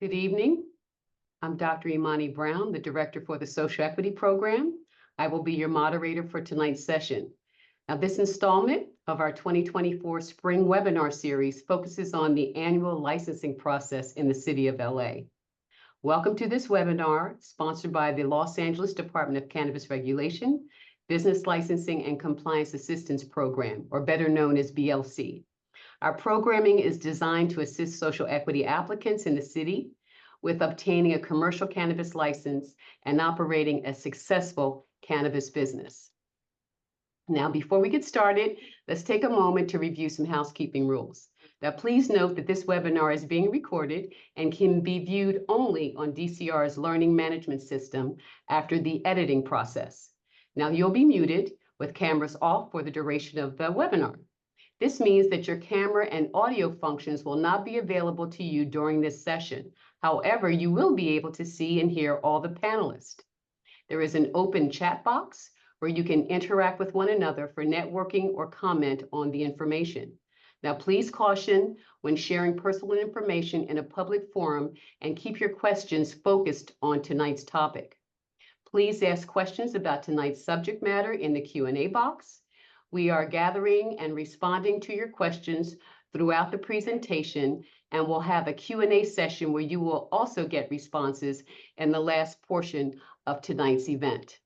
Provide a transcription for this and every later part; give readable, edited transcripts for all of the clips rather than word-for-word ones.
Good evening. I'm Dr. Imani Brown, the Director for the Social Equity Program. I will be your moderator for tonight's session. Now, this installment of our 2024 Spring Webinar Series focuses on the annual licensing process in the City of LA. Welcome to this webinar, sponsored by the Los Angeles Department of Cannabis Regulation, Business Licensing and Compliance Assistance Program, or better known as BLC. Our programming is designed to assist social equity applicants in the city with obtaining a commercial cannabis license and operating a successful cannabis business. Now, before we get started, let's take a moment to review some housekeeping rules. Now, please note that this webinar is being recorded and can be viewed only on DCR's learning management system after the editing process. Now, you'll be muted with cameras off for the duration of the webinar. This means that your camera and audio functions will not be available to you during this session. However, you will be able to see and hear all the panelists. There is an open chat box where you can interact with one another for networking or comment on the information. Now, please caution when sharing personal information in a public forum and keep your questions focused on tonight's topic. Please ask questions about tonight's subject matter in the Q&A box. We are gathering and responding to your questions throughout the presentation, and we'll have a Q&A session where you will also get responses in the last portion of tonight's event.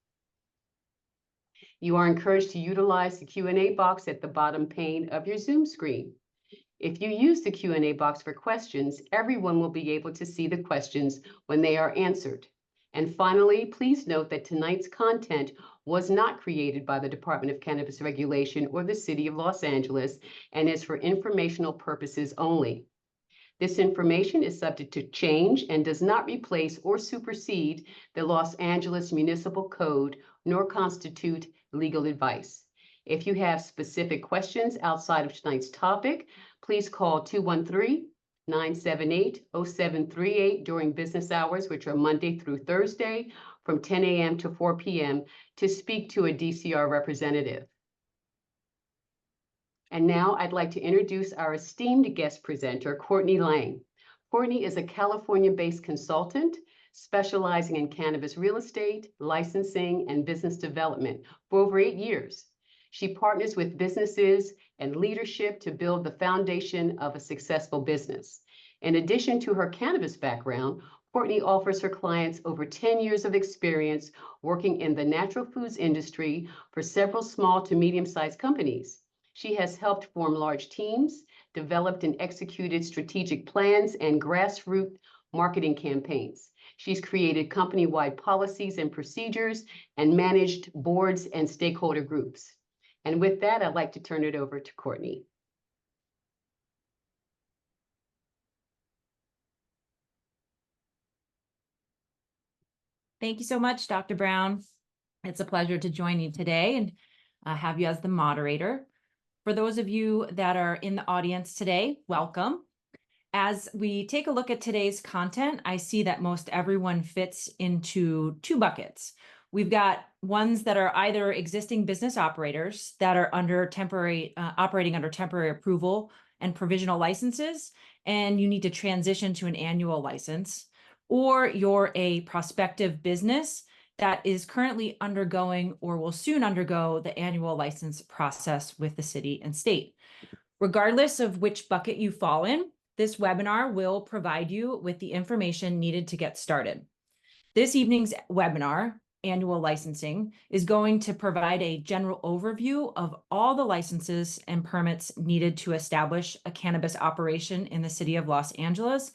You are encouraged to utilize the Q&A box at the bottom pane of your Zoom screen. If you use the Q&A box for questions, everyone will be able to see the questions when they are answered. And finally, please note that tonight's content was not created by the Department of Cannabis Regulation or the City of Los Angeles and is for informational purposes only. This information is subject to change and does not replace or supersede the Los Angeles Municipal Code nor constitute legal advice. If you have specific questions outside of tonight's topic, please call 213-978-0738 during business hours, which are Monday through Thursday from 10 a.m. to 4 p.m. to speak to a DCR representative. And now I'd like to introduce our esteemed guest presenter, Courtney Lang. Courtney is a California-based consultant specializing in cannabis real estate, licensing, and business development for over 8 years. She partners with businesses and leadership to build the foundation of a successful business. In addition to her cannabis background, Courtney offers her clients over 10 years of experience working in the natural foods industry for several small to medium-sized companies. She has helped form large teams, developed and executed strategic plans and grassroots marketing campaigns. She's created company-wide policies and procedures and managed boards and stakeholder groups. And with that, I'd like to turn it over to Courtney. Thank you so much, Dr. Brown. It's a pleasure to join you today and have you as the moderator. For those of you that are in the audience today, welcome. As we take a look at today's content, I see that most everyone fits into two buckets. We've got ones that are either existing business operators that are under temporary, operating under temporary approval and provisional licenses, and you need to transition to an annual license, or you're a prospective business that is currently undergoing or will soon undergo the annual license process with the city and state. Regardless of which bucket you fall in, this webinar will provide you with the information needed to get started. This evening's webinar, Annual Licensing, is going to provide a general overview of all the licenses and permits needed to establish a cannabis operation in the city of Los Angeles,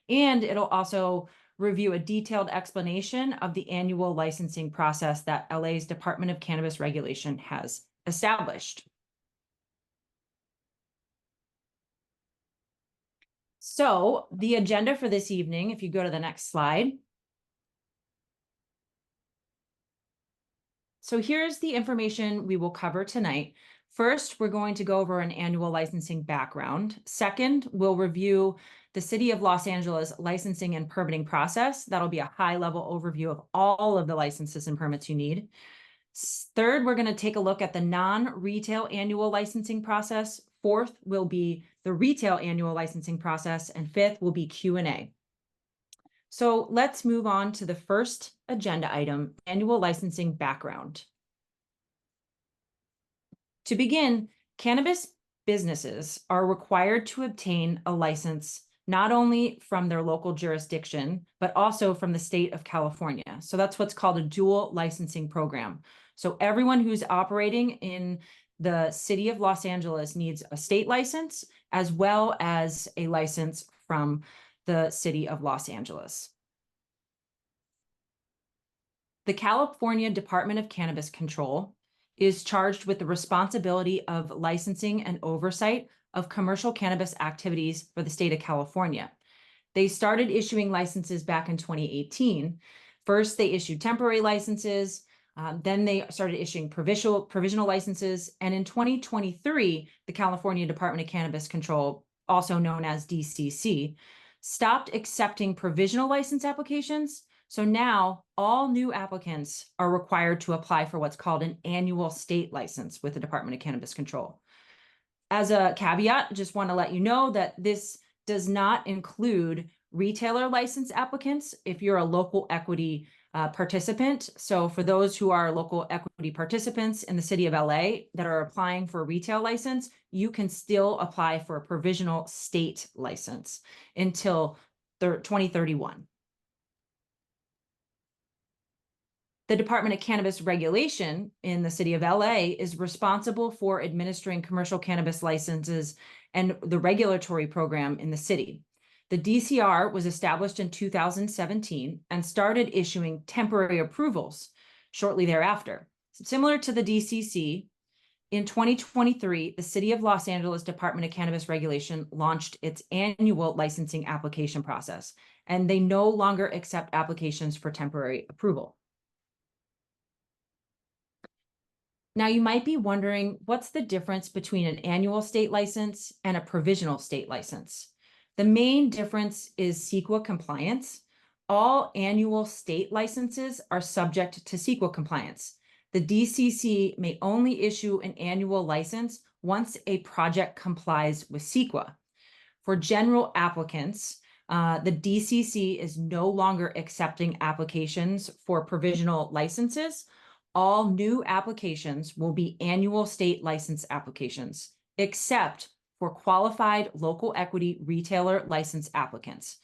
and it'll also review a detailed explanation of the annual licensing process that LA's Department of Cannabis Regulation has established. So the agenda for this evening, if you go to the next slide. So here's the information we will cover tonight. First, we're going to go over an annual licensing background. Second, we'll review the City of Los Angeles licensing and permitting process. That'll be a high-level overview of all of the licenses and permits you need. Third, we're going to take a look at the non-retail annual licensing process. Fourth will be the retail annual licensing process. And fifth will be Q&A. So let's move on to the first agenda item, annual licensing background. To begin, cannabis businesses are required to obtain a license not only from their local jurisdiction, but also from the state of California. So that's what's called a dual licensing program. So everyone who's operating in the city of Los Angeles needs a state license as well as a license from the city of Los Angeles. The California Department of Cannabis Control is charged with the responsibility of licensing and oversight of commercial cannabis activities for the state of California. They started issuing licenses back in 2018. First, they issued temporary licenses. Then they started issuing provisional licenses. And in 2023, the California Department of Cannabis Control, also known as DCC, stopped accepting provisional license applications. So now all new applicants are required to apply for what's called an annual state license with the Department of Cannabis Control. As a caveat, just want to let you know that this does not include retailer license applicants if you're a local equity participant. So for those who are local equity participants in the city of LA that are applying for a retail license, you can still apply for a provisional state license until 2031. The Department of Cannabis Regulation in the city of LA is responsible for administering commercial cannabis licenses and the regulatory program in the city. The DCR was established in 2017 and started issuing temporary approvals shortly thereafter. Similar to the DCC, in 2023, the City of Los Angeles Department of Cannabis Regulation launched its annual licensing application process, and they no longer accept applications for temporary approval. Now, you might be wondering, what's the difference between an annual state license and a provisional state license? The main difference is CEQA compliance. All annual state licenses are subject to CEQA compliance. The DCC may only issue an annual license once a project complies with CEQA. For general applicants, the DCC is no longer accepting applications for provisional licenses. All new applications will be annual state license applications, except for qualified local equity retailer license applicants.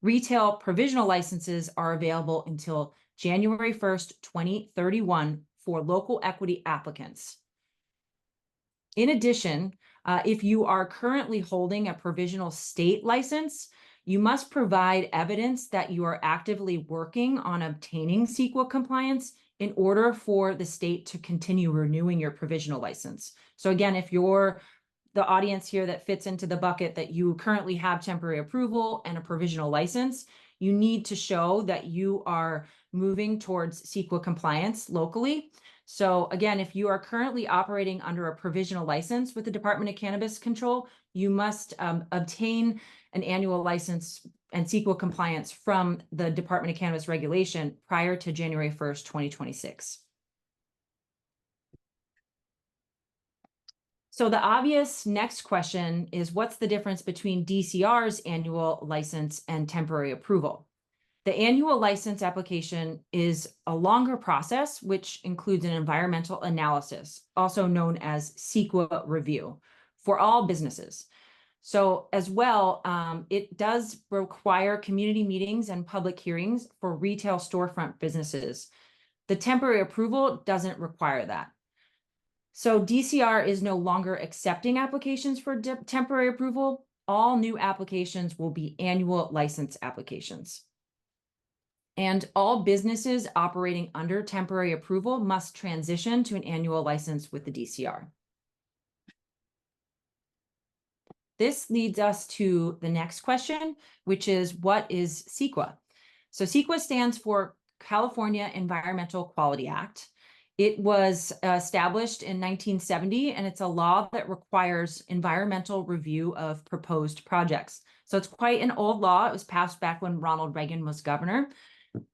Retail provisional licenses are available until January 1st, 2031 for local equity applicants. In addition, if you are currently holding a provisional state license, you must provide evidence that you are actively working on obtaining CEQA compliance in order for the state to continue renewing your provisional license. So again, if you're the audience here that fits into the bucket that you currently have temporary approval and a provisional license, you need to show that you are moving towards CEQA compliance locally. So again, if you are currently operating under a provisional license with the Department of Cannabis Control, you must obtain an annual license and CEQA compliance from the Department of Cannabis Regulation prior to January 1st, 2026. So the obvious next question is, what's the difference between DCR's annual license and temporary approval? The annual license application is a longer process, which includes an environmental analysis, also known as CEQA review, for all businesses. So as well, it does require community meetings and public hearings for retail storefront businesses. The temporary approval doesn't require that. So DCR is no longer accepting applications for temporary approval. All new applications will be annual license applications. And all businesses operating under temporary approval must transition to an annual license with the DCR. This leads us to the next question, which is, what is CEQA? So CEQA stands for California Environmental Quality Act. It was established in 1970, and it's a law that requires environmental review of proposed projects. So it's quite an old law. It was passed back when Ronald Reagan was governor.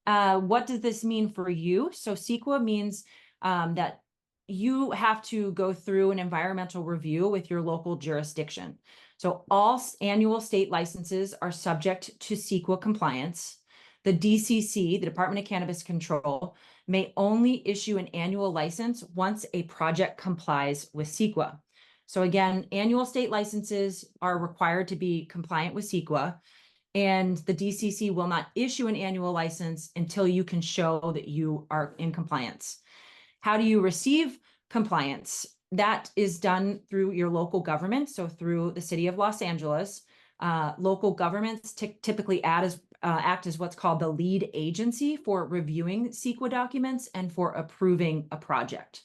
What does this mean for you? So CEQA means that you have to go through an environmental review with your local jurisdiction. So all annual state licenses are subject to CEQA compliance. The DCC, the Department of Cannabis Control, may only issue an annual license once a project complies with CEQA. So again, annual state licenses are required to be compliant with CEQA, and the DCC will not issue an annual license until you can show that you are in compliance. How do you receive compliance? That is done through your local government, so through the city of Los Angeles. Local governments typically act as what's called the lead agency for reviewing CEQA documents and for approving a project.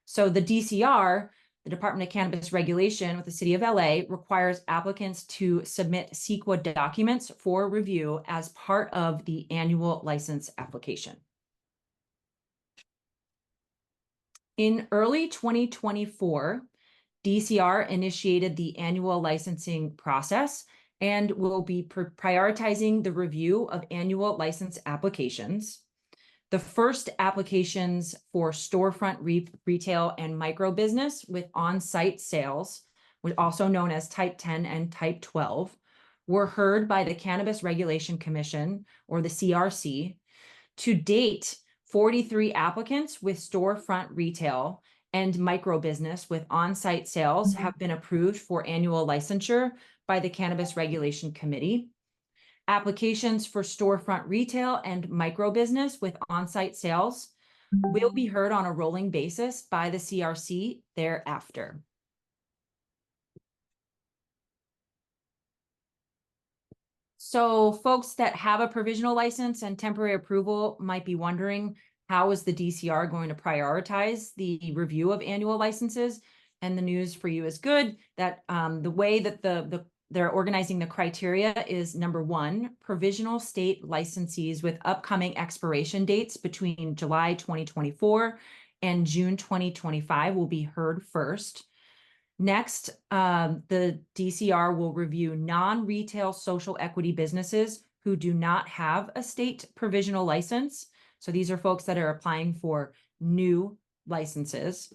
So the DCR, the Department of Cannabis Regulation with the City of LA, requires applicants to submit CEQA documents for review as part of the annual license application. In early 2024, DCR initiated the annual licensing process and will be prioritizing the review of annual license applications. The first applications for storefront retail and micro business with on-site sales, also known as Type 10 and Type 12, were heard by the Cannabis Regulation Commission, or the CRC. To date, 43 applicants with storefront retail and micro business with on-site sales have been approved for annual licensure by the Cannabis Regulation Committee. Applications for storefront retail and micro business with on-site sales will be heard on a rolling basis by the CRC thereafter. So folks that have a provisional license and temporary approval might be wondering, how is the DCR going to prioritize the review of annual licenses? And the news for you is good, that the way that they're organizing the criteria is: number one, provisional state licensees with upcoming expiration dates between July 2024 and June 2025 will be heard first. Next, the DCR will review non-retail social equity businesses who do not have a state provisional license. So these are folks that are applying for new licenses.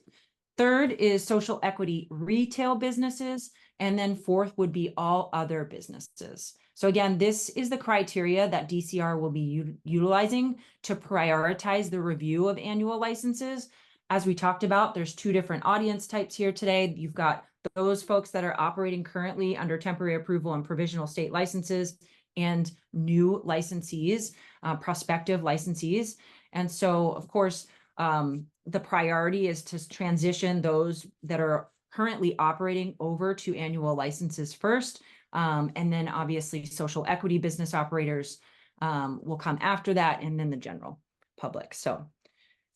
Third is social equity retail businesses. And then fourth would be all other businesses. So again, this is the criteria that DCR will be utilizing to prioritize the review of annual licenses. As we talked about, there's two different audience types here today. You've got those folks that are operating currently under temporary approval and provisional state licenses, and new licensees, prospective licensees. And so, of course, the priority is to transition those that are currently operating over to annual licenses first. And then obviously social equity business operators will come after that, and then the general public. So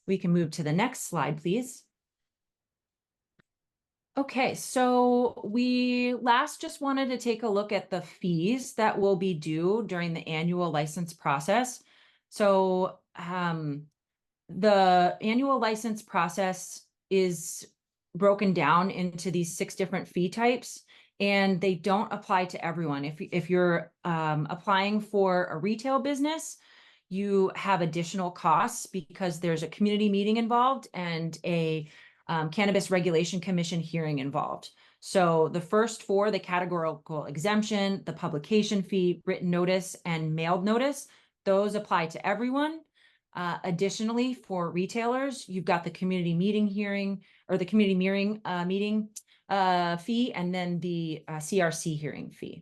we can move to the next slide, please. Okay, so we last just wanted to take a look at the fees that will be due during the annual license process. So the annual license process is broken down into these 6 different fee types, and they don't apply to everyone. If you're applying for a retail business, you have additional costs because there's a community meeting involved and a Cannabis Regulation Commission hearing involved. So the first 4, the categorical exemption, the publication fee, written notice, and mailed notice, those apply to everyone. Additionally, for retailers, you've got the community meeting hearing, or the community meeting fee, and then the CRC hearing fee.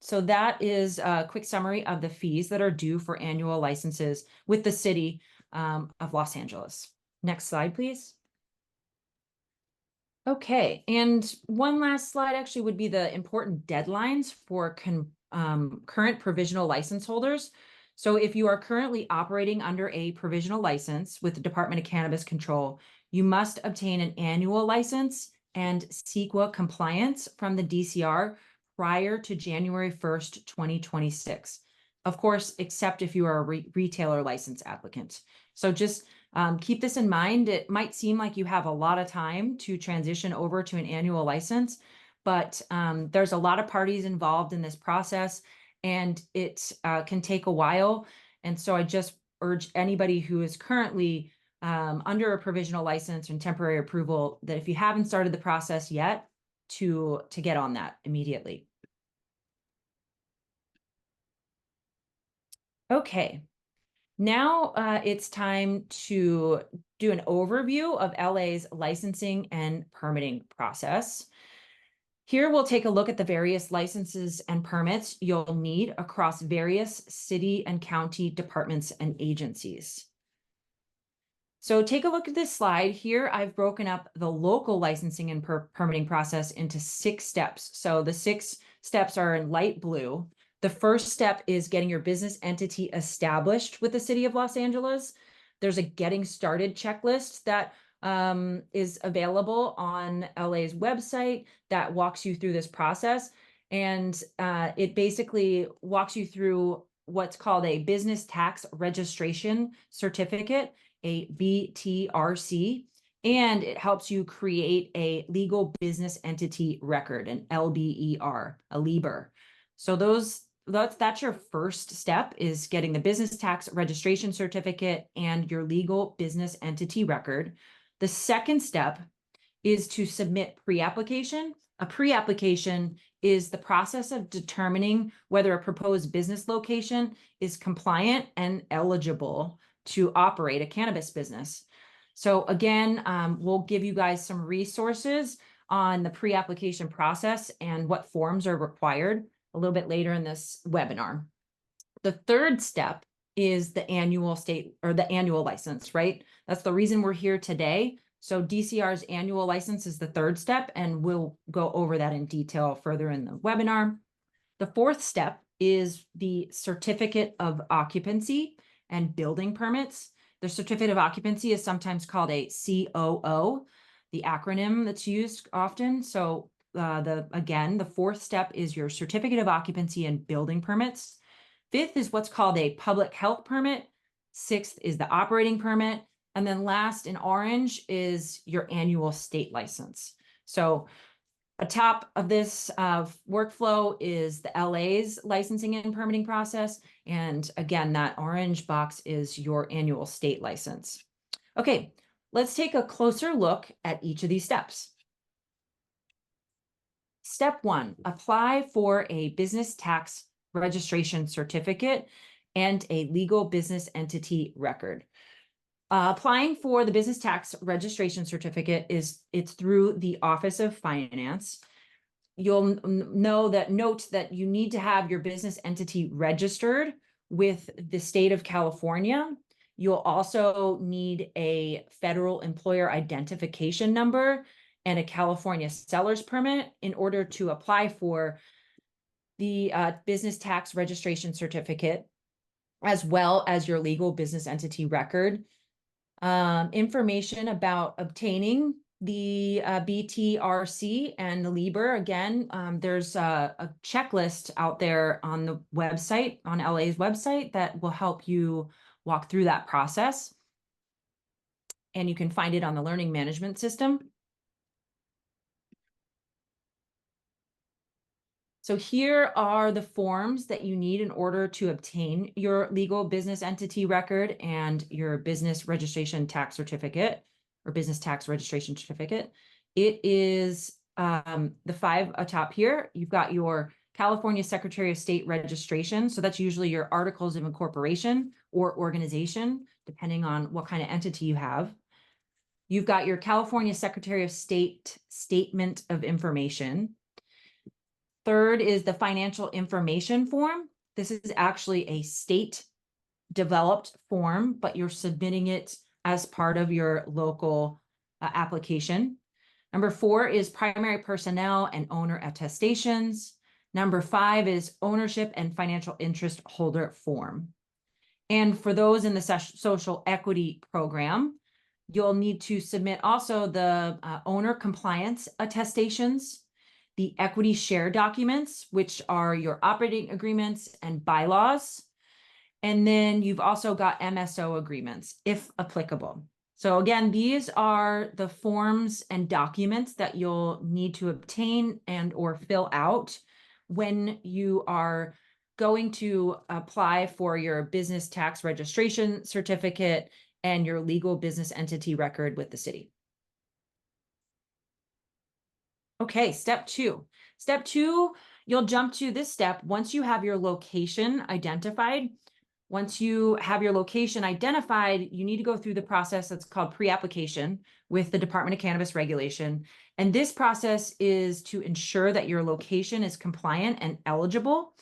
So that is a quick summary of the fees that are due for annual licenses with the city of Los Angeles. Next slide, please. Okay, and one last slide actually would be the important deadlines for current provisional license holders. So if you are currently operating under a provisional license with the Department of Cannabis Control, you must obtain an annual license and CEQA compliance from the DCR prior to January 1st, 2026. Of course, except if you are a retailer license applicant. So just keep this in mind. It might seem like you have a lot of time to transition over to an annual license, but there's a lot of parties involved in this process, and it can take a while. And so I just urge anybody who is currently under a provisional license and temporary approval that if you haven't started the process yet, to get on that immediately. Okay, now it's time to do an overview of LA's licensing and permitting process. Here we'll take a look at the various licenses and permits you'll need across various city and county departments and agencies. So take a look at this slide. Here I've broken up the local licensing and permitting process into 6 steps. So the 6 steps are in light blue. The first step is getting your business entity established with the City of Los Angeles. There's a getting started checklist that is available on LA's website that walks you through this process. And it basically walks you through what's called a business tax registration certificate, a BTRC, and it helps you create a legal business entity record, an LBER, a LEBR. So that's your first step, is getting the business tax registration certificate and your legal business entity record. The second step is to submit pre-application. A pre-application is the process of determining whether a proposed business location is compliant and eligible to operate a cannabis business. So again, we'll give you guys some resources on the pre-application process and what forms are required a little bit later in this webinar. The third step is the annual license, right? That's the reason we're here today. So DCR's annual license is the third step, and we'll go over that in detail further in the webinar. The fourth step is the certificate of occupancy and building permits. The certificate of occupancy is sometimes called a COO, the acronym that's used often. So the fourth step is your certificate of occupancy and building permits. Fifth is what's called a public health permit. Sixth is the operating permit. And then last in orange is your annual state license. So atop of this workflow is the LA's licensing and permitting process. And again, that orange box is your annual state license. Okay, let's take a closer look at each of these steps. Step 1, apply for a business tax registration certificate and a legal business entity record. Applying for the business tax registration certificate it's through the Office of Finance. You'll note that you need to have your business entity registered with the state of California. You'll also need a federal employer identification number and a California seller's permit in order to apply for the business tax registration certificate, as well as your legal business entity record. Information about obtaining the BTRC and the LEBR. Again, there's a checklist out there on the website, on LA's website, that will help you walk through that process. And you can find it on the learning management system. So here are the forms that you need in order to obtain your legal business entity record and your business registration tax certificate or business tax registration certificate. It is the 5 atop here. You've got your California Secretary of State registration. So that's usually your articles of incorporation or organization, depending on what kind of entity you have. You've got your California Secretary of State statement of information. Third is the financial information form. This is actually a state developed form, but you're submitting it as part of your local application. Number 4 is primary personnel and owner attestations. Number 5 is ownership and financial interest holder form. And for those in the social equity program, you'll need to submit also the owner compliance attestations, the equity share documents, which are your operating agreements and bylaws. And then you've also got MSO agreements, if applicable. So again, these are the forms and documents that you'll need to obtain and or fill out when you are going to apply for your business tax registration certificate and your legal business entity record with the city. Okay, step 2. Step 2, you'll jump to this step once you have your location identified. once you have your location identified, you need to go through the process that's called pre-application with the Department of Cannabis Regulation. And this process is to ensure that your location is compliant and eligible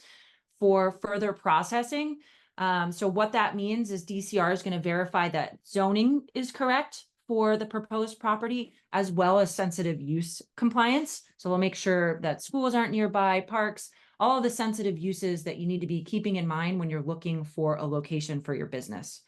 for further processing. So what that means is DCR is going to verify that zoning is correct for the proposed property, as well as sensitive use compliance. So we'll make sure that schools aren't nearby, parks, all of the sensitive uses that you need to be keeping in mind when you're looking for a location for your business.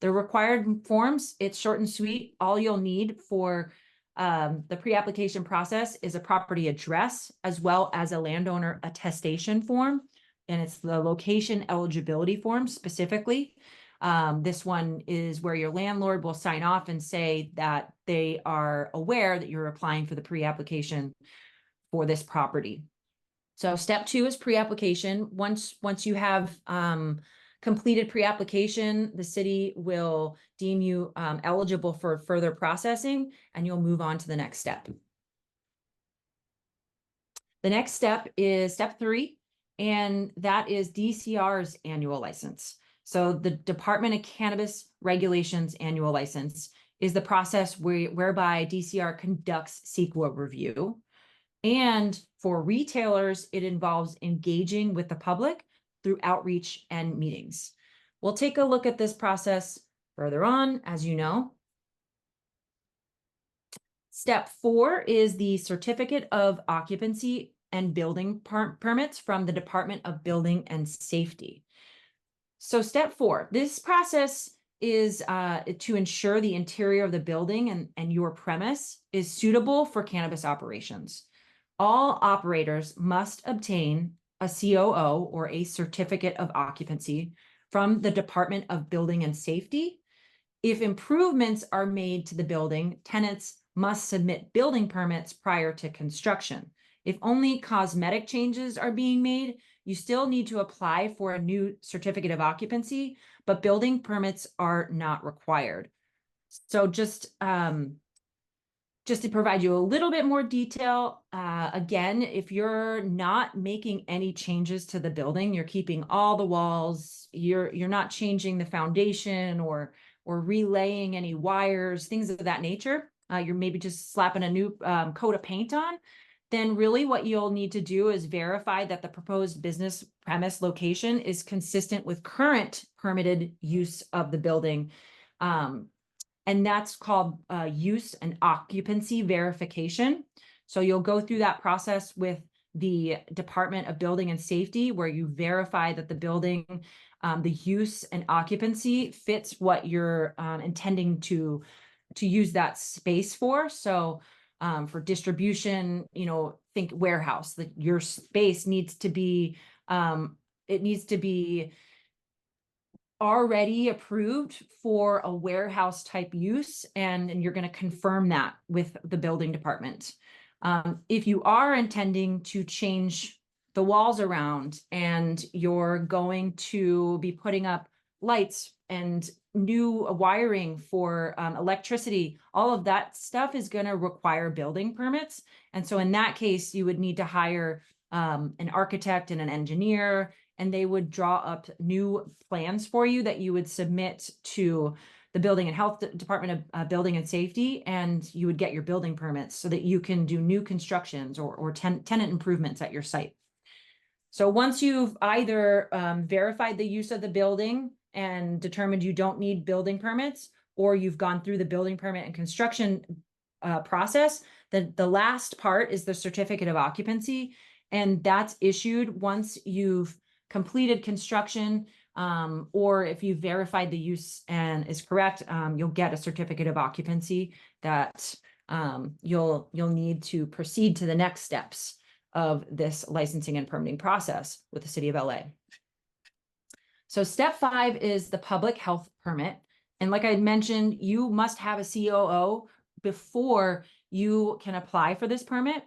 The required forms, it's short and sweet. All you'll need for the pre-application process is a property address, as well as a landowner attestation form. And it's the location eligibility form specifically. This one is where your landlord will sign off and say that they are aware that you're applying for the pre-application for this property. So step 2 is pre-application. Once you have completed pre-application, the city will deem you eligible for further processing, and you'll move on to the next step. The next step is step 3, and that is DCR's annual license. So the Department of Cannabis Regulations annual license is the process whereby DCR conducts CEQA review. And for retailers, it involves engaging with the public through outreach and meetings. We'll take a look at this process further on, as you know. Step 4 is the Certificate of Occupancy and Building Permits from the Department of Building and Safety. So step 4, this process is to ensure the interior of the building and your premise is suitable for cannabis operations. All operators must obtain a COO, or a Certificate of Occupancy, from the Department of Building and Safety. If improvements are made to the building, tenants must submit building permits prior to construction. If only cosmetic changes are being made, you still need to apply for a new Certificate of Occupancy, but building permits are not required. So just to provide you a little bit more detail, again, if you're not making any changes to the building, you're keeping all the walls, you're not changing the foundation or relaying any wires, things of that nature, you're maybe just slapping a new coat of paint on, then really what you'll need to do is verify that the proposed business premise location is consistent with current permitted use of the building. And that's called use and occupancy verification. So you'll go through that process with the Department of Building and Safety, where you verify that the building, the use and occupancy fits what you're intending to use that space for. So for distribution, think warehouse, that your space needs to be, it needs to be already approved for a warehouse type use, and you're going to confirm that with the building department. If you are intending to change the walls around and you're going to be putting up lights and new wiring for electricity, all of that stuff is going to require building permits. And so in that case, you would need to hire an architect and an engineer, and they would draw up new plans for you that you would submit to the Building and Health Department of Building and Safety, and you would get your building permits so that you can do new constructions or tenant improvements at your site. So once you've either verified the use of the building and determined you don't need building permits, or you've gone through the building permit and construction process, the last part is the Certificate of Occupancy, and that's issued once you've completed construction, or if you verified the use and is correct, you'll get a Certificate of Occupancy that you'll need to proceed to the next steps of this licensing and permitting process with the City of LA. So step 5 is the public health permit. And like I mentioned, you must have a COO before you can apply for this permit.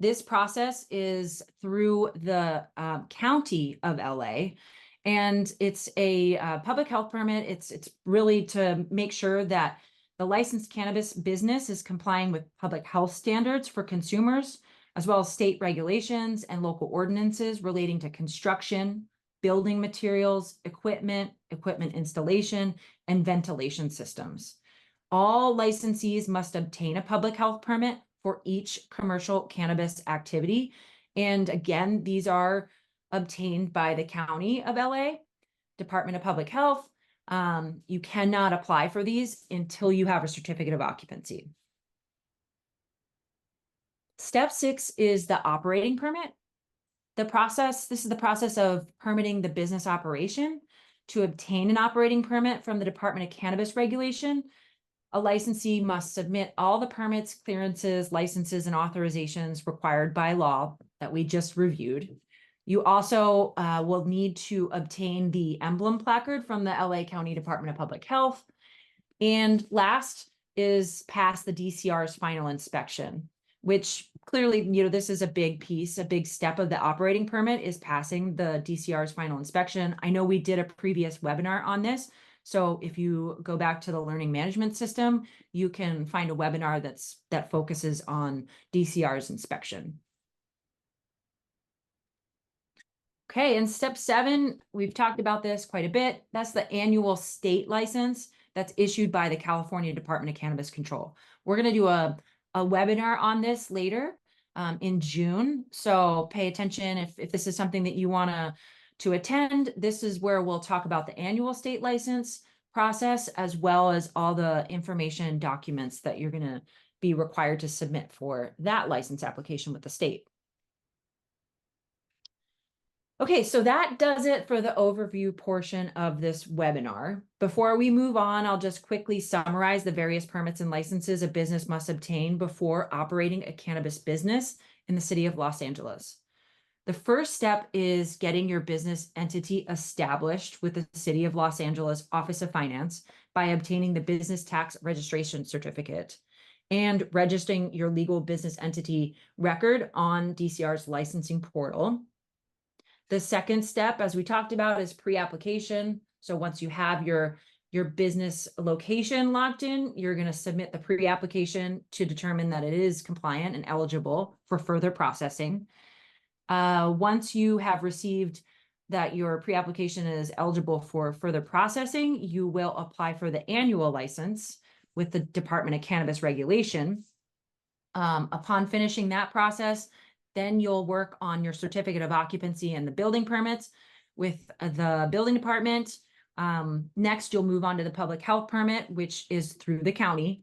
This process is through the County of LA, and it's a public health permit. It's really to make sure that the licensed cannabis business is complying with public health standards for consumers, as well as state regulations and local ordinances relating to construction, building materials, equipment installation, and ventilation systems. All licensees must obtain a public health permit for each commercial cannabis activity. And again, these are obtained by the County of LA, Department of Public Health. You cannot apply for these until you have a certificate of occupancy. Step 6 is the operating permit. This is the process of permitting the business operation. To obtain an operating permit from the Department of Cannabis Regulation, a licensee must submit all the permits, clearances, licenses, and authorizations required by law that we just reviewed. You also will need to obtain the emblem placard from the LA County Department of Public Health. And last is pass the DCR's final inspection, which clearly, this is a big piece, a big step of the operating permit is passing the DCR's final inspection. I know we did a previous webinar on this. So if you go back to the learning management system, you can find a webinar that focuses on DCR's inspection. Okay, and step 7, we've talked about this quite a bit. That's the annual state license that's issued by the California Department of Cannabis Control. We're going to do a webinar on this later in June. So pay attention if this is something that you want to attend. This is where we'll talk about the annual state license process, as well as all the information and documents that you're going to be required to submit for that license application with the state. Okay, so that does it for the overview portion of this webinar. Before we move on, I'll just quickly summarize the various permits and licenses a business must obtain before operating a cannabis business in the city of Los Angeles. The first step is getting your business entity established with the City of Los Angeles Office of Finance by obtaining the business tax registration certificate and registering your legal business entity record on DCR's licensing portal. The second step, as we talked about, is pre-application. So once you have your business location locked in, you're going to submit the pre-application to determine that it is compliant and eligible for further processing. Once you have received that your pre-application is eligible for further processing, you will apply for the annual license with the Department of Cannabis Regulation. Upon finishing that process, then you'll work on your certificate of occupancy and the building permits with the building department. Next, you'll move on to the public health permit, which is through the county.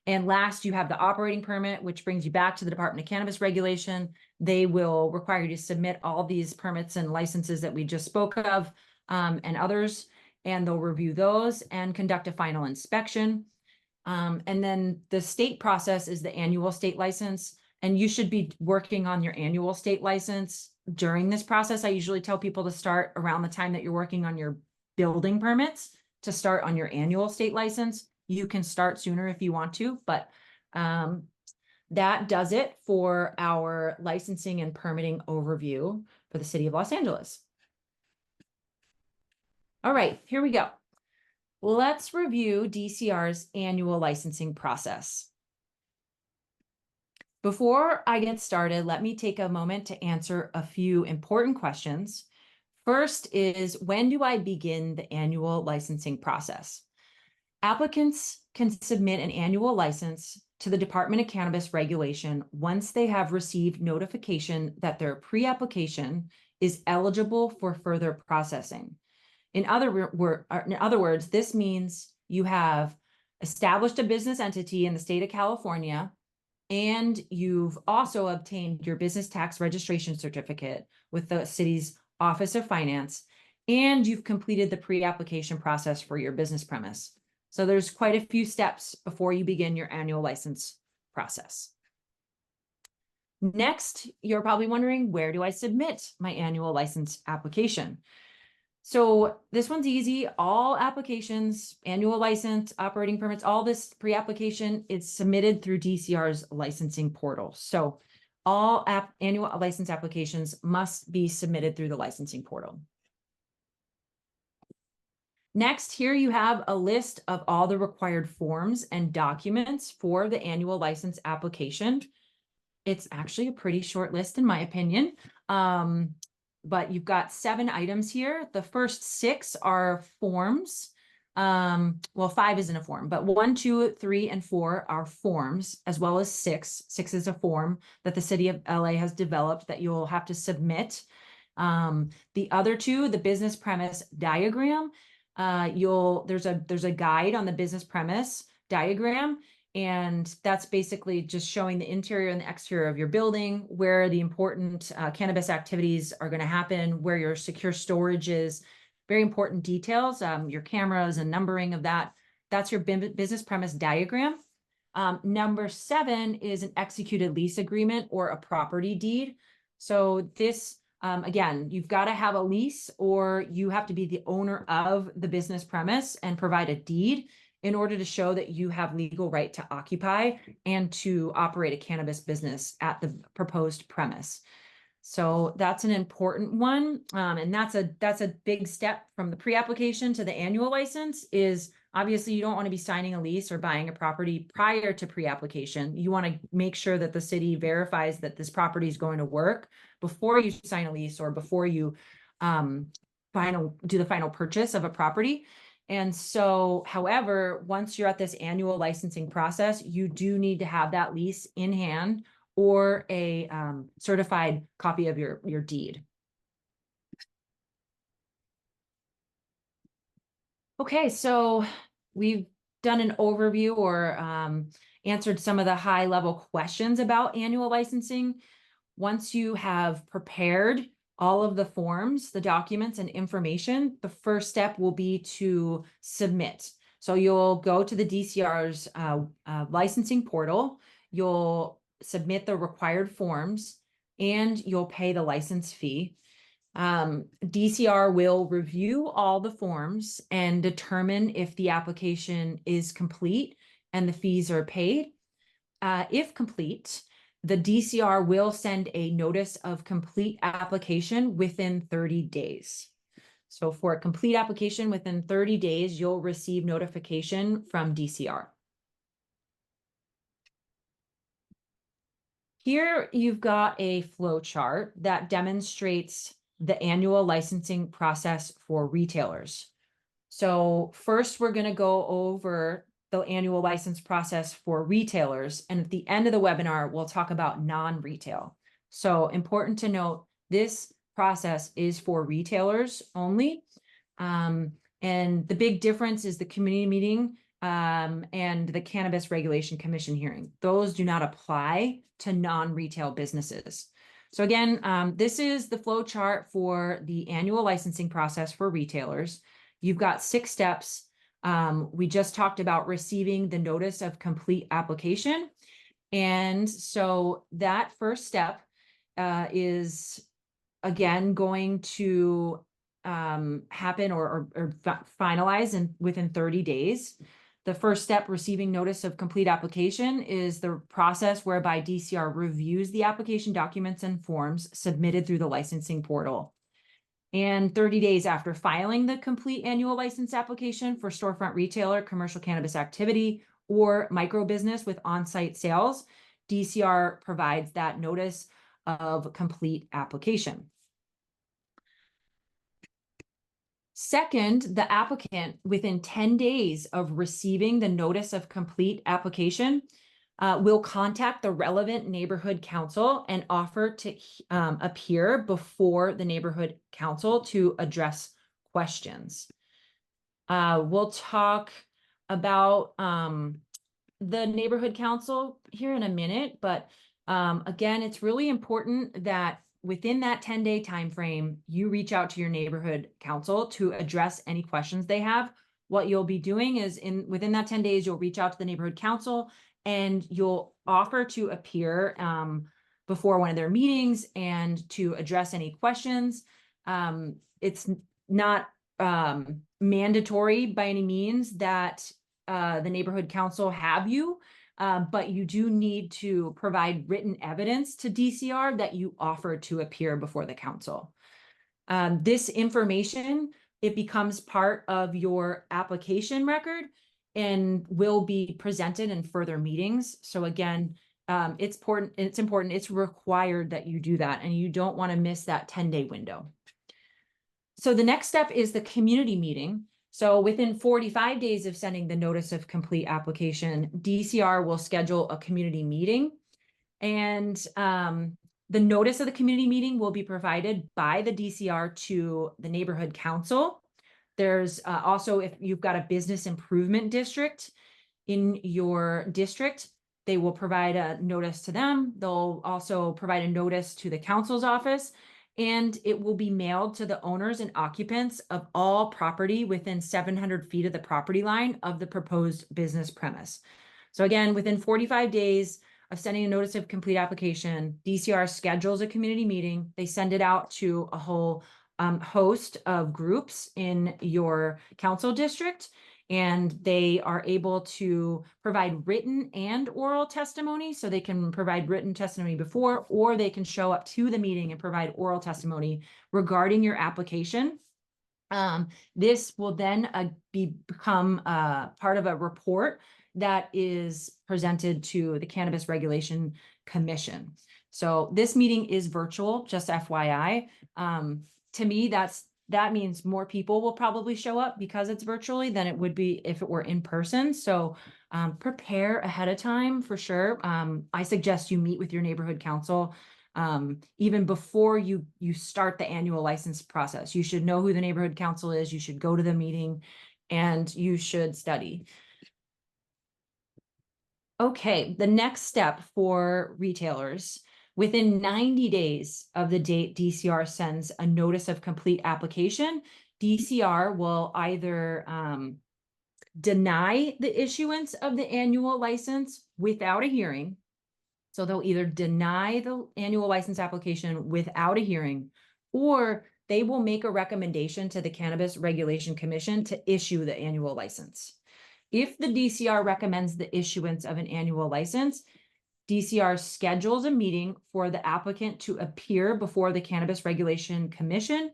And last, you have the operating permit, which brings you back to the Department of Cannabis Regulation. They will require you to submit all these permits and licenses that we just spoke of and others, and they'll review those and conduct a final inspection. And then the state process is the annual state license, and you should be working on your annual state license during this process. I usually tell people to start around the time that you're working on your building permits to start on your annual state license. You can start sooner if you want to, but that does it for our licensing and permitting overview for the City of Los Angeles. All right, here we go. Let's review DCR's annual licensing process. Before I get started, let me take a moment to answer a few important questions. First is, when do I begin the annual licensing process? Applicants can submit an annual license to the Department of Cannabis Regulation once they have received notification that their pre-application is eligible for further processing. In other words, this means you have established a business entity in the state of California, and you've also obtained your business tax registration certificate with the city's Office of Finance, and you've completed the pre-application process for your business premise. So there's quite a few steps before you begin your annual license process. Next, you're probably wondering, where do I submit my annual license application? So this one's easy. All applications, annual license, operating permits, all this pre-application is submitted through DCR's licensing portal. So all annual license applications must be submitted through the licensing portal. Next, here you have a list of all the required forms and documents for the annual license application. It's actually a pretty short list, in my opinion. but you've got 7 items here. The first 6 are forms. Well, 5 isn't a form, but 1, 2, 3, and 4 are forms, as well as 6. 6 is a form that the city of LA has developed that you'll have to submit. The other 2, the business premise diagram, there's a guide on the business premise diagram, and that's basically just showing the interior and the exterior of your building, where the important cannabis activities are going to happen, where your secure storage is. Very important details, your cameras and numbering of that. That's your business premise diagram. Number 7 is an executed lease agreement or a property deed. So this, again, you've got to have a lease, or you have to be the owner of the business premise and provide a deed in order to show that you have legal right to occupy and to operate a cannabis business at the proposed premise. So that's an important one. And that's a big step from the pre-application to the annual license. Is obviously you don't want to be signing a lease or buying a property prior to pre-application. You want to make sure that the city verifies that this property is going to work before you sign a lease or before you do the final purchase of a property. And so, however, once you're at this annual licensing process, you do need to have that lease in hand or a certified copy of your deed. Okay, so we've done an overview or answered some of the high level questions about annual licensing. Once you have prepared all of the forms, the documents and information, the first step will be to submit. So you'll go to the DCR's licensing portal, you'll submit the required forms, and you'll pay the license fee. DCR will review all the forms and determine if the application is complete and the fees are paid. If complete, the DCR will send a notice of complete application within 30 days. So for a complete application within 30 days, you'll receive notification from DCR. Here you've got a flow chart that demonstrates the annual licensing process for retailers. So first, we're going to go over the annual license process for retailers. And at the end of the webinar, we'll talk about non-retail. So important to note, this process is for retailers only. And the big difference is the community meeting and the Cannabis Regulation Commission hearing. Those do not apply to non-retail businesses. So again, this is the flow chart for the annual licensing process for retailers. You've got 6 steps. We just talked about receiving the notice of complete application. And so that first step is, again, going to happen or finalize within 30 days. The first step, receiving notice of complete application, is the process whereby DCR reviews the application documents and forms submitted through the licensing portal. And 30 days after filing the complete annual license application for storefront retailer, commercial cannabis activity, or micro business with on-site sales, DCR provides that notice of complete application. Second, the applicant, within 10 days of receiving the notice of complete application, will contact the relevant neighborhood council and offer to appear before the neighborhood council to address questions. We'll talk about the neighborhood council here in a minute, but again, it's really important that within that 10-day time frame, you reach out to your neighborhood council to address any questions they have. What you'll be doing is within that 10 days, you'll reach out to the neighborhood council and you'll offer to appear before one of their meetings and to address any questions. It's not mandatory by any means that the neighborhood council have you, but you do need to provide written evidence to DCR that you offer to appear before the council. This information, it becomes part of your application record and will be presented in further meetings. So again, It's important. It's required that you do that, and you don't want to miss that 10-day window. So the next step is the community meeting. So within 45 days of sending the notice of complete application, DCR will schedule a community meeting. And the notice of the community meeting will be provided by the DCR to the neighborhood council. There's also, if you've got a business improvement district in your district, they will provide a notice to them. They'll also provide a notice to the council's office, and it will be mailed to the owners and occupants of all property within 700 feet of the property line of the proposed business premise. So again, within 45 days of sending a notice of complete application, DCR schedules a community meeting. They send it out to a whole host of groups in your council district, and they are able to provide written and oral testimony. So they can provide written testimony before, or they can show up to the meeting and provide oral testimony regarding your application. This will then become part of a report that is presented to the Cannabis Regulation Commission. So this meeting is virtual, just FYI. To me, that means more people will probably show up because it's virtually than it would be if it were in person. So prepare ahead of time for sure. I suggest you meet with your neighborhood council even before you start the annual license process. You should know who the neighborhood council is. You should go to the meeting and you should study. Okay, the next step for retailers, within 90 days of the date DCR sends a notice of complete application, DCR will either deny the issuance of the annual license without a hearing. So they'll either deny the annual license application without a hearing, or they will make a recommendation to the Cannabis Regulation Commission to issue the annual license. If the DCR recommends the issuance of an annual license, DCR schedules a meeting for the applicant to appear before the Cannabis Regulation Commission.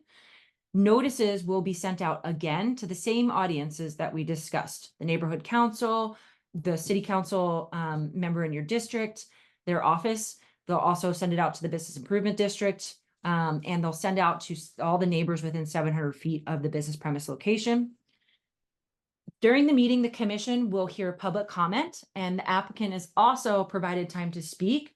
Notices will be sent out again to the same audiences that we discussed: the neighborhood council, the city council member in your district, their office. They'll also send it out to the business improvement district, and they'll send out to all the neighbors within 700 feet of the business premise location. During the meeting, the commission will hear public comment, and the applicant is also provided time to speak.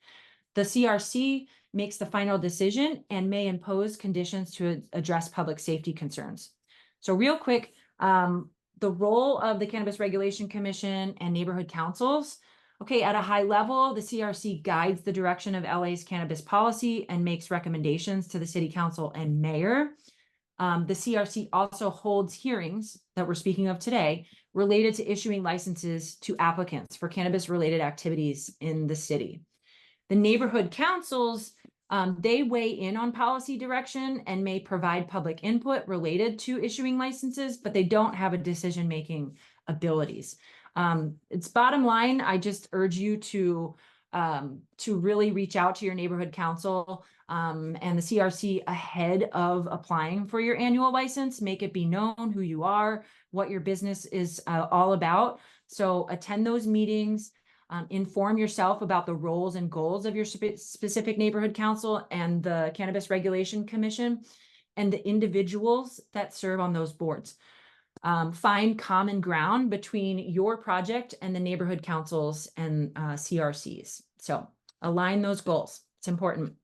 The CRC makes the final decision and may impose conditions to address public safety concerns. So real quick, the role of the Cannabis Regulation Commission and neighborhood councils. Okay, at a high level, the CRC guides the direction of LA's cannabis policy and makes recommendations to the city council and mayor. The CRC also holds hearings that we're speaking of today related to issuing licenses to applicants for cannabis-related activities in the city. The neighborhood councils, they weigh in on policy direction and may provide public input related to issuing licenses, but they don't have a decision-making abilities. It's bottom line, I just urge you to really reach out to your neighborhood council and the CRC ahead of applying for your annual license. Make it be known who you are, what your business is all about. So attend those meetings, inform yourself about the roles and goals of your specific neighborhood council and the Cannabis Regulation Commission and the individuals that serve on those boards. Find common ground between your project and the neighborhood councils and CRCs. So align those goals. It's important.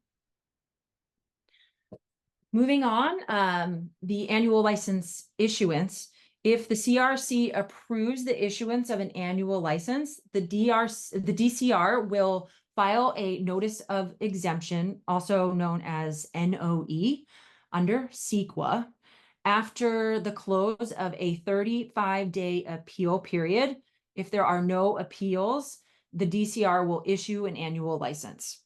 Moving on, the annual license issuance. If the CRC approves the issuance of an annual license, the DCR will file a notice of exemption, also known as NOE, under CEQA. After the close of a 35-day appeal period, if there are no appeals, the DCR will issue an annual license.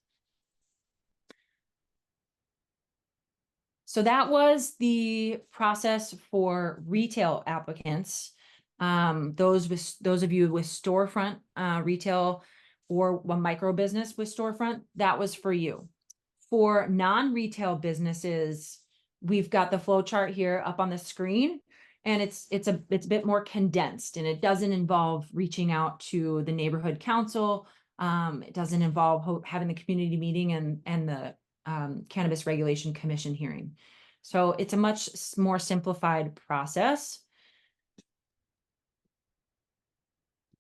So that was the process for retail applicants. Those of you with storefront retail or a micro business with storefront, that was for you. For non-retail businesses, we've got the flow chart here up on the screen, and it's a bit more condensed, and it doesn't involve reaching out to the neighborhood council It doesn't involve having the community meeting and the Cannabis Regulation Commission hearing. So it's a much more simplified process.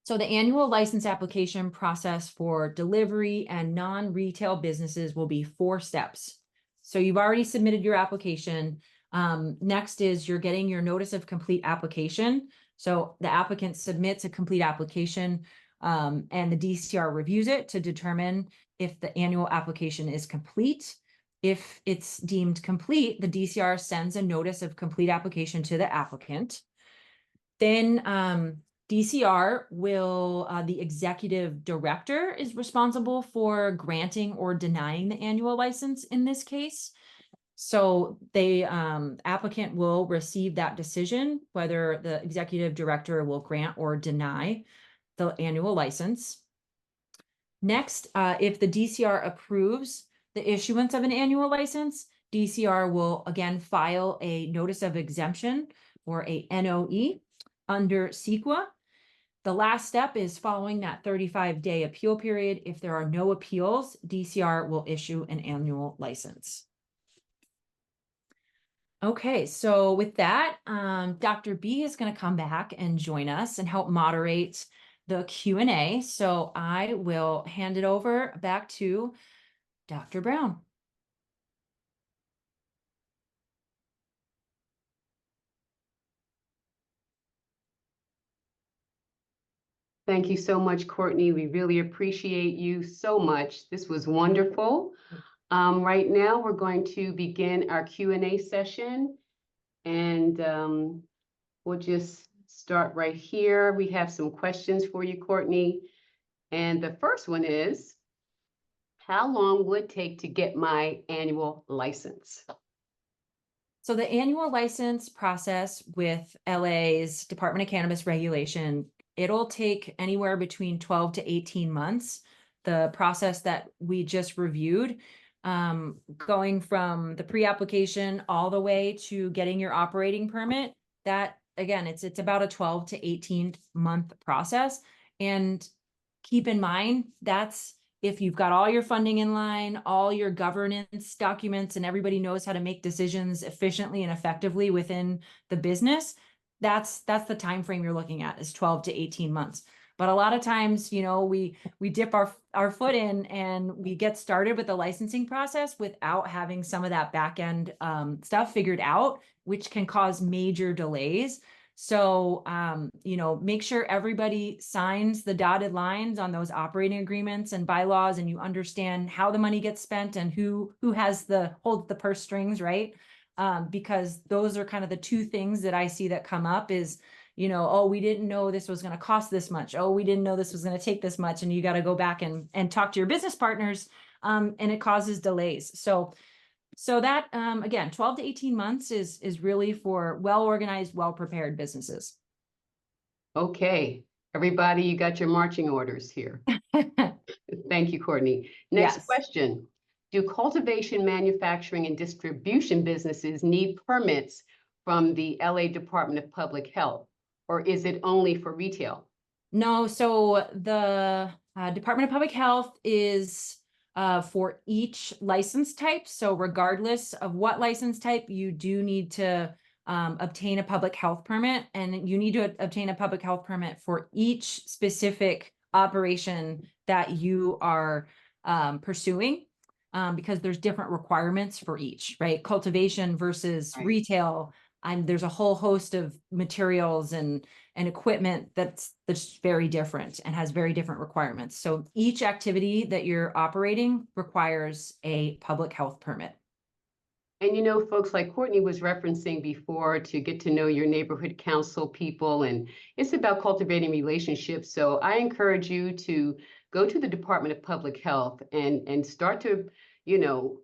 So the annual license application process for delivery and non-retail businesses will be 4 steps. So you've already submitted your application. Next is you're getting your notice of complete application. So the applicant submits a complete application, and the DCR reviews it to determine if the annual application is complete. If it's deemed complete, the DCR sends a notice of complete application to the applicant. Then DCR will, the executive director is responsible for granting or denying the annual license in this case. So the applicant will receive that decision, whether the executive director will grant or deny the annual license. Next, if the DCR approves the issuance of an annual license, DCR will again file a notice of exemption or a NOE under CEQA. The last step is following that 35-day appeal period. If there are no appeals, DCR will issue an annual license. Okay, so with that, Dr. B is going to come back and join us and help moderate the Q&A. So I will hand it over back to Dr. Brown. Thank you so much, Courtney. We really appreciate you so much. This was wonderful. Right now, we're going to begin our Q&A session, and we'll just start right here. We have some questions for you, Courtney. And the first one is, how long will it take to get my annual license? So the annual license process with LA's Department of Cannabis Regulation, it'll take anywhere between 12 to 18 months. The process that we just reviewed, going from the pre-application all the way to getting your operating permit, that again, it's about a 12 to 18 month process. And keep in mind, that's if you've got all your funding in line, all your governance documents, and everybody knows how to make decisions efficiently and effectively within the business, that's the time frame you're looking at, is 12 to 18 months. But a lot of times, you know, we dip our foot in and we get started with the licensing process without having some of that back end stuff figured out, which can cause major delays. So, you know, make sure everybody signs the dotted lines on those operating agreements and bylaws, and you understand how the money gets spent and who has holds the purse strings, right? Because those are kind of the two things that I see that come up is, you know, oh, we didn't know this was going to cost this much. Oh, we didn't know this was going to take this much. And you got to go back and talk to your business partners, and it causes delays. So that, again, 12 to 18 months is really for well-organized, well-prepared businesses. Okay, everybody, you got your marching orders here. Thank you, Courtney. Next Yes. question. Do cultivation, manufacturing, and distribution businesses need permits from the LA Department of Public Health, or is it only for retail? No, so the Department of Public Health is for each license type. So regardless of what license type, you do need to obtain a public health permit, and you need to obtain a public health permit for each specific operation that you are pursuing, because there's different requirements for each, right? Cultivation versus Right. retail. There's a whole host of materials and equipment that's very different and has very different requirements. So each activity that you're operating requires a public health permit. And you know, folks, like Courtney was referencing before, to get to know your neighborhood council people, and it's about cultivating relationships. So I encourage you to go to the Department of Public Health and start to, you know,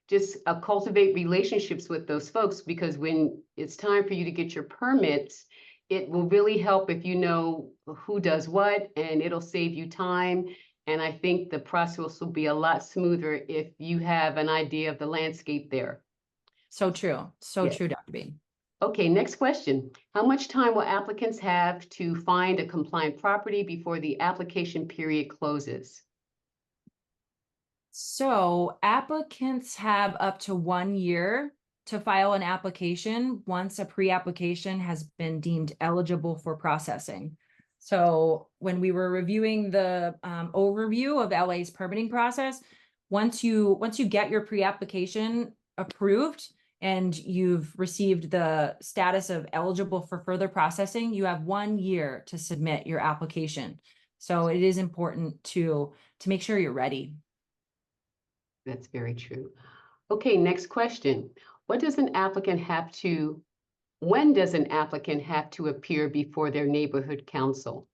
just cultivate relationships with those folks, because when it's time for you to get your permits, it will really help if you know who does what, and it'll save you time. And I think the process will be a lot smoother if you have an idea of the landscape there. So true. So Yes. true, Dr. Bean. Okay, next question. How much time will applicants have to find a compliant property before the application period closes? So applicants have up to 1 year to file an application once a pre-application has been deemed eligible for processing. So when we were reviewing the overview of LA's permitting process, once you get your pre-application approved and you've received the status of eligible for further processing, you have 1 year to submit your application. So it is important to make sure you're ready. That's very true. Okay, next question. When does an applicant have to appear before their neighborhood council?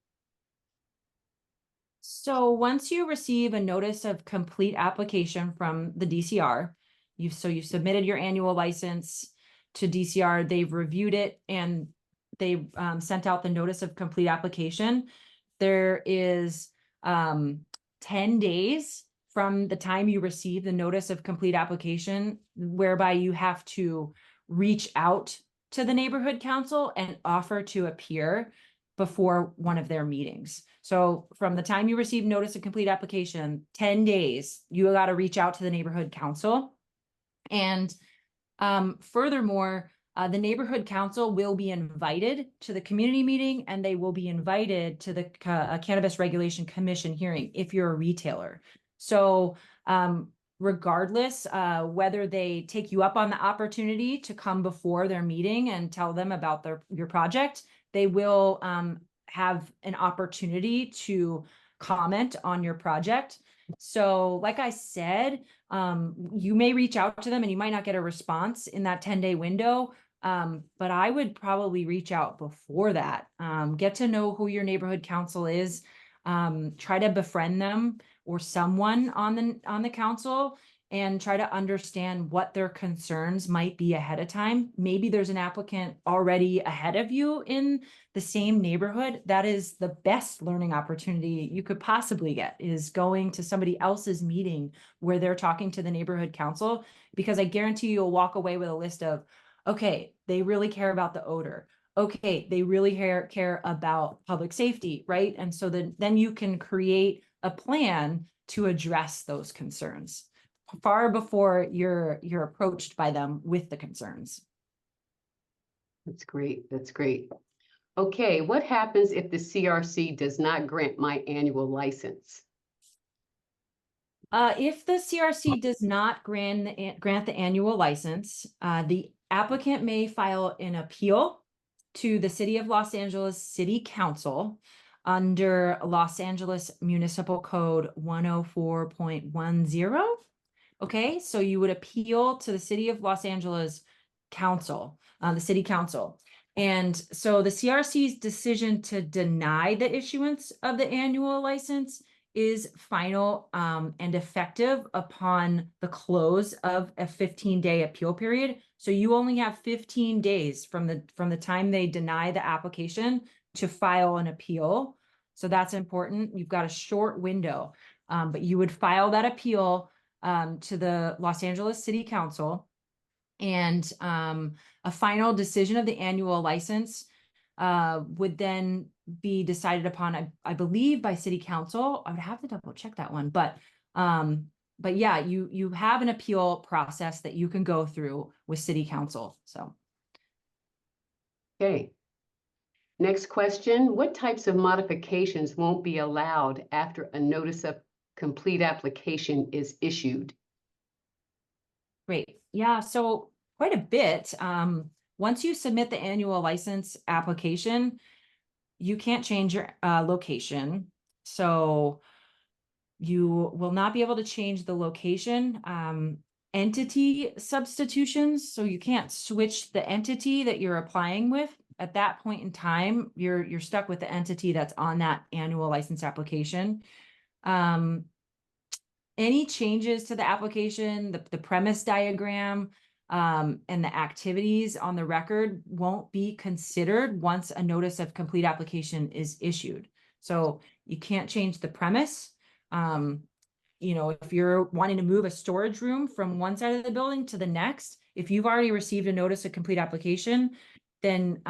So once you receive a notice of complete application from the DCR, you've submitted your annual license to DCR, they've reviewed it and they sent out the notice of complete application. There is 10 days from the time you receive the notice of complete application, whereby you have to reach out to the neighborhood council and offer to appear before one of their meetings. So from the time you receive notice of complete application, 10 days, you got to reach out to the neighborhood council. And furthermore, the neighborhood council will be invited to the community meeting and they will be invited to the Cannabis Regulation Commission hearing if you're a retailer. So regardless, whether they take you up on the opportunity to come before their meeting and tell them about your project, they will have an opportunity to comment on your project. So like I said, you may reach out to them and you might not get a response in that 10-day window. But I would probably reach out before that. Get to know who your neighborhood council is. Try to befriend them or someone on the council and try to understand what their concerns might be ahead of time. Maybe there's an applicant already ahead of you in the same neighborhood. That is the best learning opportunity you could possibly get, is going to somebody else's meeting where they're talking to the neighborhood council, because I guarantee you'll walk away with a list of, okay, they really care about the odor. Okay, they really care about public safety, right? And so then you can create a plan to address those concerns far before you're approached by them with the concerns. That's great. That's great. Okay, what happens if the CRC does not grant my annual license? If the CRC does not grant the annual license, the applicant may file an appeal to the City of Los Angeles City Council under Los Angeles Municipal Code 104.10. Okay, so you would appeal to the City of Los Angeles Council, the City Council. And so the CRC's decision to deny the issuance of the annual license is final and effective upon the close of a 15-day appeal period. So you only have 15 days from the time they deny the application to file an appeal. So that's important. You've got a short window, but you would file that appeal to the Los Angeles City Council, and a final decision of the annual license would then be decided upon, I believe, by City Council. I would have to double check that one, but yeah, you have an appeal process that you can go through with City Council. So, okay. Next question, what types of modifications won't be allowed after a notice of complete application is issued? great. Yeah, so quite a bit. Once you submit the annual license application, you can't change your location. So you will not be able to change the location. Entity substitutions, so you can't switch the entity that you're applying with. At that point in time, you're stuck with the entity that's on that annual license application. Any changes to the application, the premise diagram, and the activities on the record won't be considered once a notice of complete application is issued. So you can't change the premise. if you're wanting to move a storage room from one side of the building to the next, if you've already received a notice of complete application, then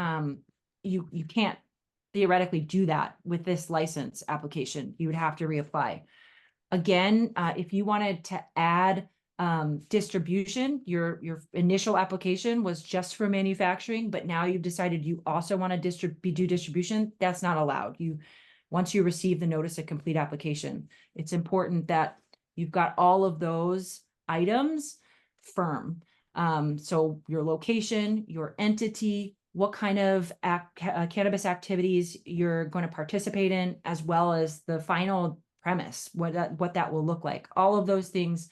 you can't theoretically do that with this license application. You would have to reapply. Again, if you wanted to add distribution, your initial application was just for manufacturing, but now you've decided you also want to do distribution, that's not allowed. Once you receive the notice of complete application, it's important that you've got all of those items firm. So your location, your entity, what kind of cannabis activities you're going to participate in, as well as the final premise, what that will look like. All of those things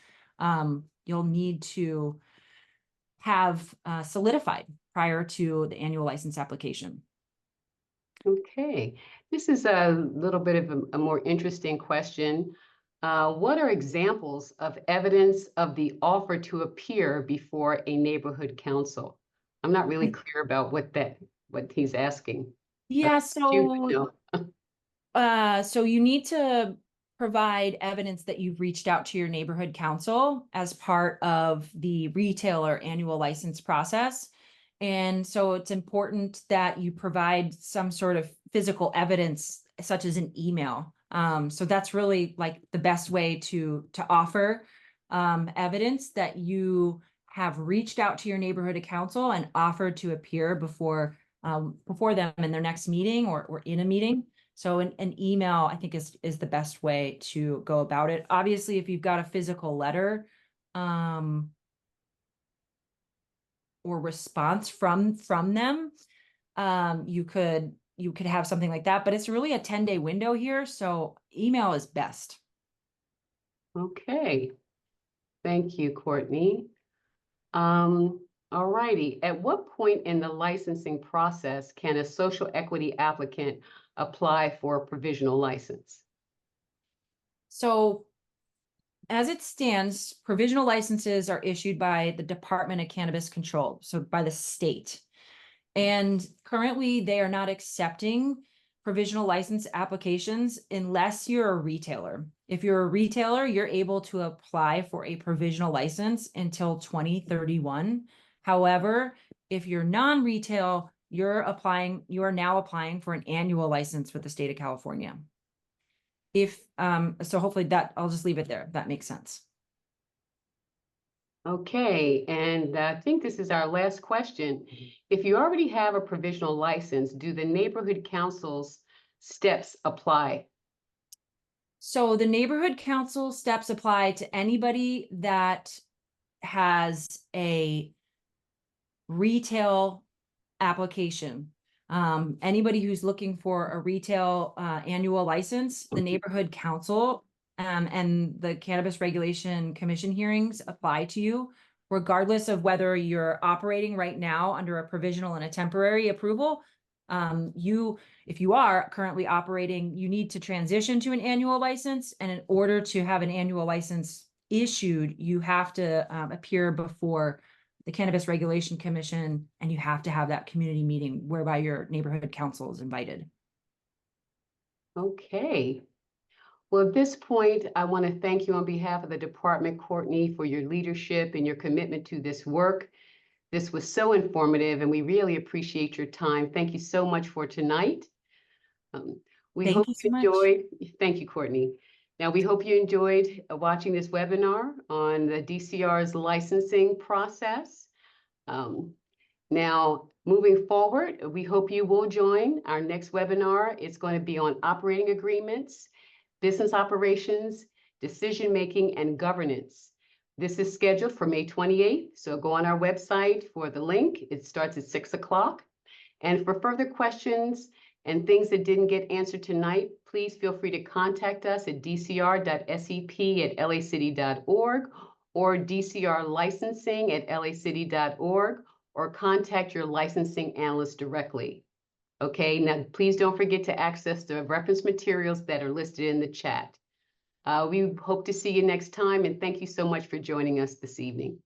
you'll need to have solidified prior to the annual license application. Okay, this is a little bit of a more interesting question. What are examples of evidence of the offer to appear before a neighborhood council? I'm not really clear about what he's asking. Yeah, You know. so you need to provide evidence that you've reached out to your neighborhood council as part of the retailer annual license process. And so it's important that you provide some sort of physical evidence, such as an email. So that's really like the best way to offer evidence that you have reached out to your neighborhood council and offered to appear before them in their next meeting or in a meeting. So an email, I think, is the best way to go about it. Obviously, if you've got a physical letter or response from them, you could have something like that, but it's really a 10-day window here, so email is best. Okay, thank you, Courtney. All righty. At what point in the licensing process can a social equity applicant apply for a provisional license? So as it stands, provisional licenses are issued by the Department of Cannabis Control, so by the state. And currently they are not accepting provisional license applications unless you're a retailer. If you're a retailer, you're able to apply for a provisional license until 2031. However, if you're non-retail, you are now applying for an annual license with the state of California. So hopefully I'll just leave it there. If that makes sense. Okay, and I think this is our last question. If you already have a provisional license, do the neighborhood council's steps apply? So the neighborhood council steps apply to anybody that has a retail application. Anybody who's looking for a retail annual license, the neighborhood council and the Cannabis Regulation Commission hearings apply to you, regardless of whether you're operating right now under a provisional and a temporary approval. If you are currently operating, you need to transition to an annual license. And in order to have an annual license issued, you have to appear before the Cannabis Regulation Commission, and you have to have that community meeting whereby your neighborhood council is invited. Okay. Well, at this point, I want to thank you on behalf of the department, Courtney, for your leadership and your commitment to this work. This was so informative, and we really appreciate your time. Thank you so much for tonight. We Thank hope you so much. enjoyed. Thank you, Courtney. Now, we hope you enjoyed watching this webinar on the DCR's licensing process. Now, moving forward, we hope you will join our next webinar. It's going to be on operating agreements, business operations, decision-making, and governance. This is scheduled for May 28th, so go on our website for the link. It starts at 6 o'clock. And for further questions and things that didn't get answered tonight, please feel free to contact us at dcr.sep@lacity.org or dcrlicensing@lacity.org, or contact your licensing analyst directly. Okay, now please don't forget to access the reference materials that are listed in the chat. We hope to see you next time, and thank you so much for joining us this evening.